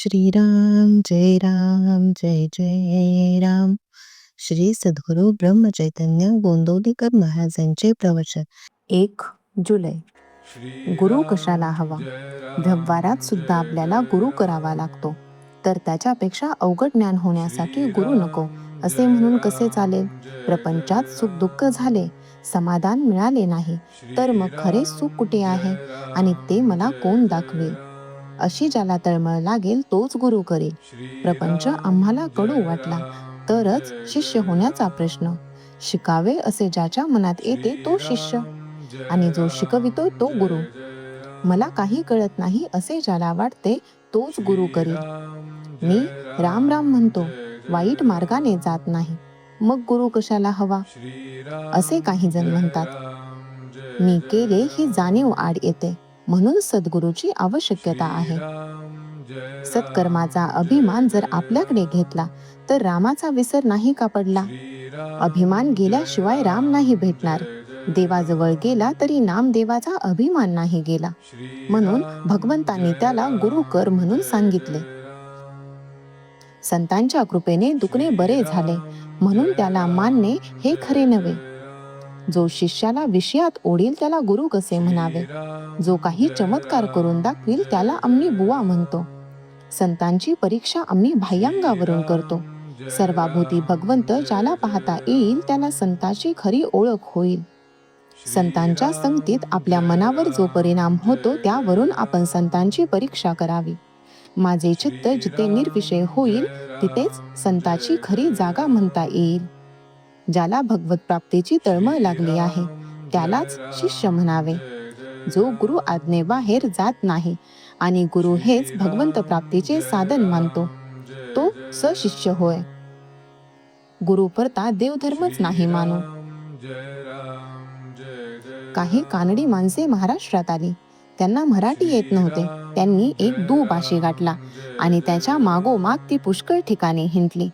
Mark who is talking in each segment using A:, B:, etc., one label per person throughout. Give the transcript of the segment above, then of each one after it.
A: श्रीराम जय राम जय जय राम. श्री सद्गुरु ब्रह्मचैतन्य गोंदवलेकर महाराजांचे प्रवचन. 1 जुलै. गुरु कशाला हवा? व्यवहारात सुद्धा आपल्याला गुरु करावा लागतो, तर त्याच्यापेक्षा अवघड ज्ञान होण्यासाठी गुरु नको असे म्हणून कसे चालेल? प्रपंचात सुख दुःख झाले, समाधान मिळाले नाही, तर मग खरे सुख कुठे आहे आणि ते मला कोण दाखवेल? अशी ज्याला तळमळ लागेल तोच गुरु करेल. प्रपंच आम्हाला कडू वाटला तरच शिष्य होण्याचा प्रश्न. शिकावे असे ज्याच्या मनात येते तो शिष्य, आणि जो शिकवितो तो गुरु. मला काही कळत नाही असे ज्याला वाटते तोच गुरु करील. मी राम राम म्हणतो, वाईट मार्गाने जात नाही, मग गुरु कशाला हवा असे काही जण म्हणतात. मी केले ही जाणीव आड येते, म्हणून सद्गुरूची आवश्यकता आहे. सत्कर्माचा अभिमान जर आपल्याकडे घेतला तर रामाचा विसर नाही का पडला? अभिमान गेल्याशिवाय राम नाही भेटणार. देवाजवळ गेला तरी नामदेवाचा अभिमान नाही गेला, म्हणून भगवंतांनी त्याला गुरु कर म्हणून सांगितले. संतांच्या कृपेने दुखणे बरे झाले म्हणून त्याला मानणे हे खरे नव्हे. जो शिष्याला विषयात ओढील त्याला गुरु कसे म्हणावे? जो काही चमत्कार करून दाखवील त्याला आम्ही बुवा म्हणतो. संतांची परीक्षा आम्ही बाह्यांगावरून करतो. सर्वाभूती भगवंत ज्याला पाहता येईल त्याला संतांची खरी ओळख होईल. संतांच्या संगतीत आपल्या मनावर जो परिणाम होतो त्यावरून आपण संतांची परीक्षा करावी. माझे चित्त जिथे निर्विषय होईल तिथेच संतांची खरी जागा म्हणता येईल. ज्याला भगवत प्राप्तीची तळमळ लागली आहे त्यालाच शिष्य म्हणावे. जो गुरु आज्ञेबाहेर जात नाही आणि गुरु हेच भगवंत प्राप्तीचे साधन मानतो तो सशिष्य होय. गुरु करता देवधर्मच नाही मानो. काही कानडी माणसे महाराष्ट्रात आली. त्यांना मराठी येत नव्हते. त्यांनी एक दुभाषी गाठला आणि त्याच्या मागोमाग ती पुष्कळ ठिकाणी हिंडली.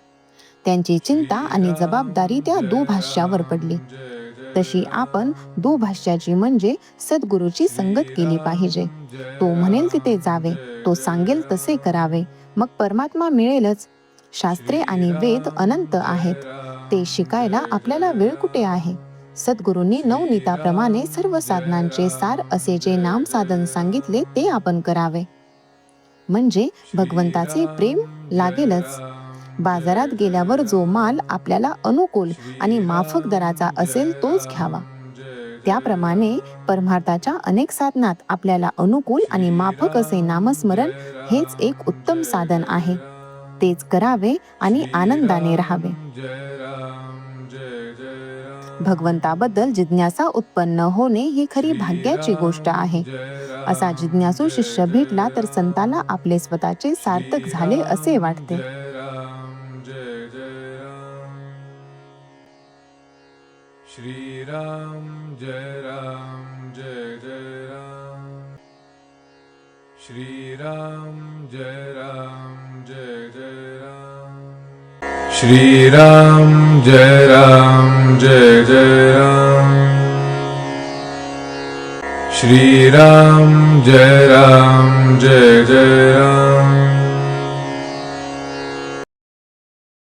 A: त्यांची चिंता आणि जबाबदारी त्या दुभाष्यावर पडली. तशी आपण दुभाष्याची म्हणजे सद्गुरूची संगत केली पाहिजे. तो म्हणेल तिथे जावे, तो सांगेल तसे करावे, मग परमात्मा मिळेलच. शास्त्रे आणि वेद अनंत आहेत, ते शिकायला आपल्याला वेळ कुठे आहे? सद्गुरूंनी नवनीताप्रमाणे सर्व साधनांचे सार असे जे नाम साधन सांगितले ते आपण करावे, म्हणजे भगवंताचे प्रेम लागेलच. बाजारात गेल्यावर जो माल आपल्याला अनुकूल आणि माफक दराचा असेल तोच घ्यावा. त्याप्रमाणे परमार्थाच्या अनेक साधनात आपल्याला अनुकूल आणि माफक असे नामस्मरण हेच एक उत्तम साधन आहे. तेच करावे आणि आनंदाने राहावे. भगवंताबद्दल जिज्ञासा उत्पन्न होणे ही खरी भाग्याची गोष्ट आहे. असा जिज्ञासू शिष्य भेटला तर संताला आपले स्वतःचे सार्थक झाले असे वाटते.
B: श्रीराम जय राम जय जय राम. श्रीराम जय राम जय जय राम. श्रीराम जय राम जय जय राम. श्रीराम जय राम जय जय राम.